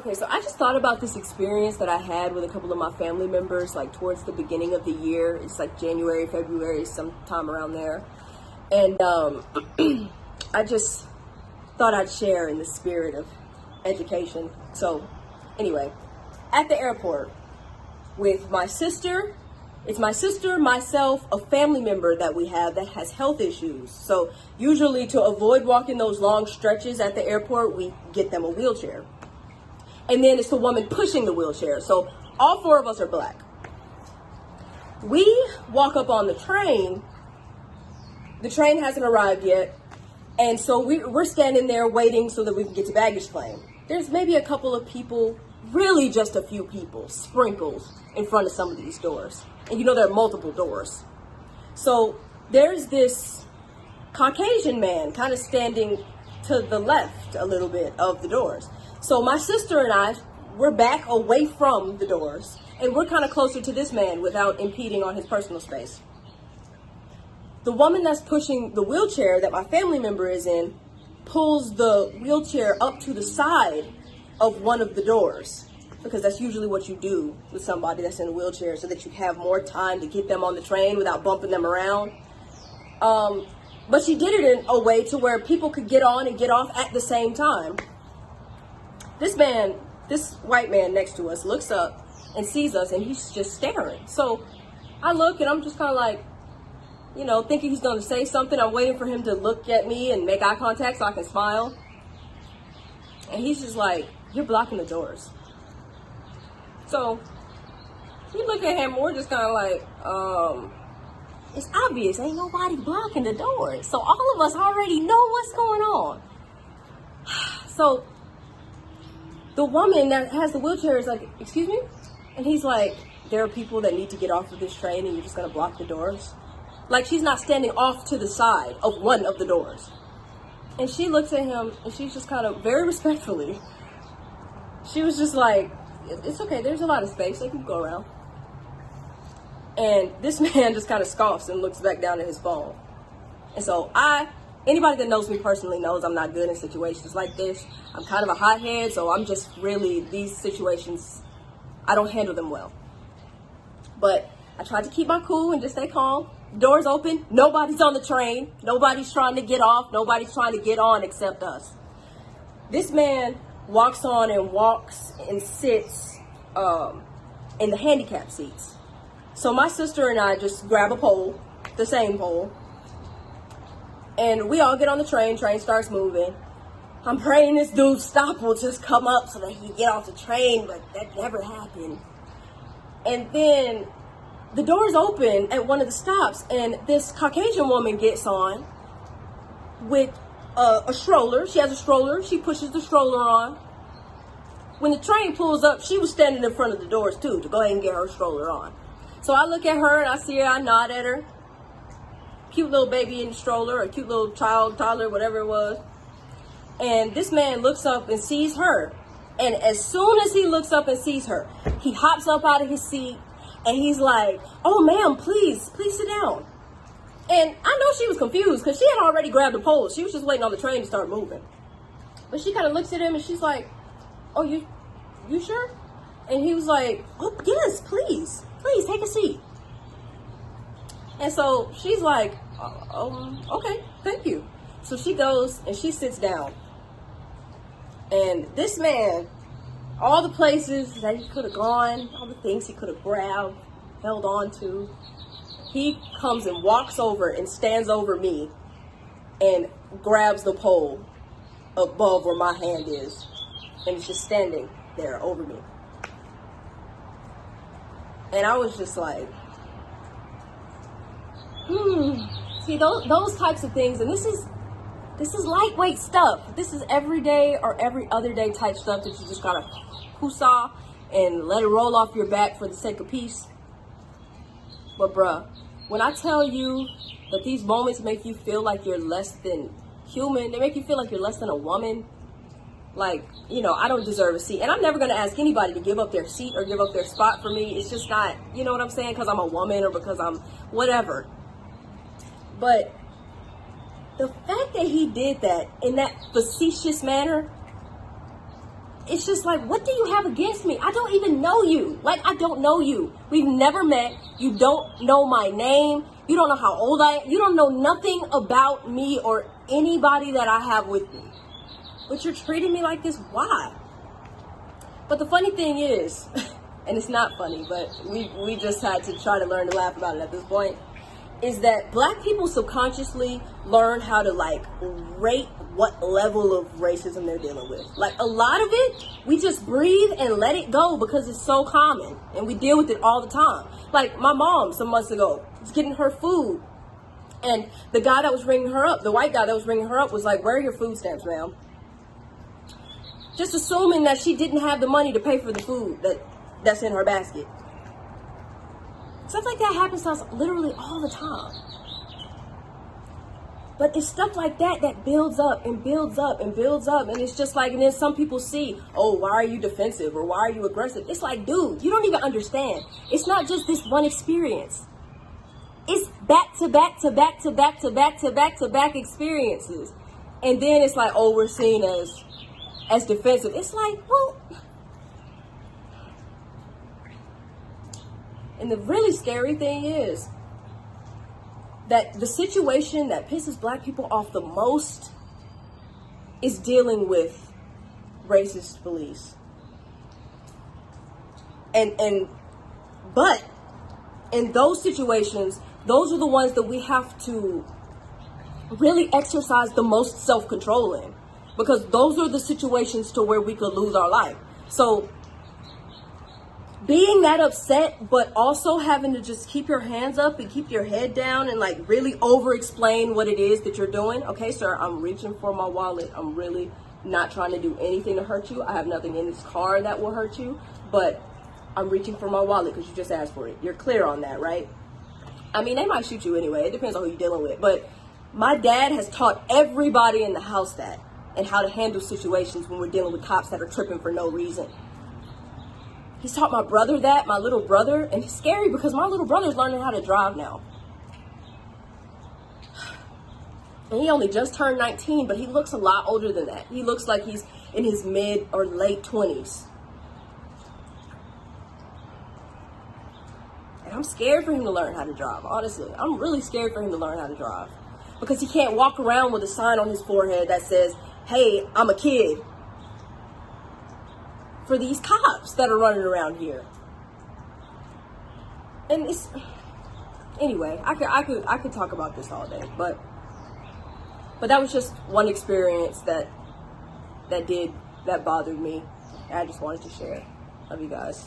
Okay, so I just thought about this experience that I had with a couple of my family members, like towards the beginning of the year. It's like January, February, sometime around there. And I just thought I'd share in the spirit of education. So anyway, at the airport with my sister, it's my sister, myself, a family member that we have that has health issues. So usually to avoid walking those long stretches at the airport, we get them a wheelchair. And then it's the woman pushing the wheelchair. So all four of us are black. We walk up on the train. The train hasn't arrived yet. And so we're standing there waiting so that we can get to baggage claim. There's maybe a couple of people, really just a few people, sprinkles in front of some of these doors. And you know there are multiple doors. So there's this Caucasian man kind of standing to the left a little bit of the doors. So my sister and I, we're back away from the doors, and we're kind of closer to this man without impeding on his personal space. The woman that's pushing the wheelchair that my family member is in pulls the wheelchair up to the side of one of the doors, because that's usually what you do with somebody that's in a wheelchair so that you have more time to get them on the train without bumping them around. But she did it in a way to where people could get on and get off at the same time. This white man next to us looks up and sees us, and he's just staring. So I look, and I'm just kind of like, thinking he's going to say something. I'm waiting for him to look at me and make eye contact so I can smile. And he's just like, "You're blocking the doors." So we look at him, we're just kind of like, it's obvious, ain't nobody blocking the doors. So all of us already know what's going on. So the woman that has the wheelchair is like, "Excuse me?" And he's like, "There are people that need to get off of this train and you're just going to block the doors?" Like she's not standing off to the side of one of the doors. And she looks at him and she's just kind of very respectfully. She was just like, "It's okay. There's a lot of space. They can go around." And this man just kind of scoffs and looks back down at his phone. And so anybody that knows me personally knows I'm not good in situations like this. I'm kind of a hothead, so I'm just really, these situations, I don't handle them well. But I tried to keep my cool and just stay calm. Doors open, nobody's on the train, nobody's trying to get off, nobody's trying to get on except us. This man walks on and walks and sits in the handicap seats. So my sister and I just grab a pole, the same pole, and we all get on the train starts moving. I'm praying this dude's stop will just come up so that he can get off the train, but that never happened. And then the doors open at one of the stops, and this Caucasian woman gets on with a stroller. She has a stroller. She pushes the stroller on. When the train pulls up, she was standing in front of the doors too to go ahead and get her stroller on. So I look at her and I see her, I nod at her. Cute little baby in the stroller, or cute little child, toddler, whatever it was. And this man looks up and sees her. And as soon as he looks up and sees her, he hops up out of his seat and he's like, "Oh, ma'am, please sit down." And I know she was confused because she had already grabbed the pole. She was just waiting on the train to start moving. But she kind of looks at him and she's like, "Oh, you sure?" And he was like, "Oh, yes, please take a seat." And so she's like, "Okay, thank you." So she goes and she sits down. And this man, all the places that he could have gone, all the things he could have grabbed, held on to, he comes and walks over and stands over me and grabs the pole above where my hand is. And it's just standing there over me. And I was just like, See, those types of things, and this is lightweight stuff. This is everyday or every other day type stuff that you just gotta whoosah and let it roll off your back for the sake of peace. But bruh, when I tell you that these moments make you feel like you're less than human, they make you feel like you're less than a woman. Like, I don't deserve a seat. And I'm never going to ask anybody to give up their seat or give up their spot for me. It's just not, you know what I'm saying? Because I'm a woman or because I'm whatever. But the fact that he did that in that facetious manner, it's just like, what do you have against me? I don't even know you. Like, I don't know you. We've never met. You don't know my name. You don't know how old I am. You don't know nothing about me or anybody that I have with me. But you're treating me like this. Why? But the funny thing is, and it's not funny, but we just had to try to learn to laugh about it at this point, is that Black people subconsciously learn how to like rate what level of racism they're dealing with. Like, a lot of it, we just breathe and let it go because it's so common and we deal with it all the time. Like, my mom some months ago was getting her food, and the guy that was ringing her up, the white guy that was ringing her up, was like, "Where are your food stamps, ma'am?" Just assuming that she didn't have the money to pay for the food that's in her basket. Stuff like that happens to us literally all the time. But it's stuff like that that builds up and builds up and builds up. And it's just like, and then some people see, oh, why are you defensive? Or why are you aggressive? It's like, dude, you don't even understand. It's not just this one experience. It's back to back to back to back to back to back to back experiences. And then it's like, oh, we're seen as defensive. It's like, well, and the really scary thing is that the situation that pisses Black people off the most is dealing with racist police. But in those situations, those are the ones that we have to really exercise the most self-control in, because those are the situations to where we could lose our life. So being that upset, but also having to just keep your hands up and keep your head down and like really over explain what it is that you're doing. Okay, sir, I'm reaching for my wallet. I'm really not trying to do anything to hurt you. I have nothing in this car that will hurt you, but I'm reaching for my wallet because you just asked for it. You're clear on that, right? I mean, they might shoot you anyway. It depends on who you're dealing with. But my dad has taught everybody in the house that, and how to handle situations when we're dealing with cops that are tripping for no reason. He's taught my brother that, my little brother, and it's scary because my little brother's learning how to drive now. And he only just turned 19, but he looks a lot older than that. He looks like he's in his mid or late 20s. And I'm scared for him to learn how to drive, honestly. I'm really scared for him to learn how to drive. Because he can't walk around with a sign on his forehead that says, "Hey, I'm a kid," for these cops that are running around here. And it's, anyway, I could talk about this all day, but that was just one experience that bothered me. I just wanted to share. Love you guys.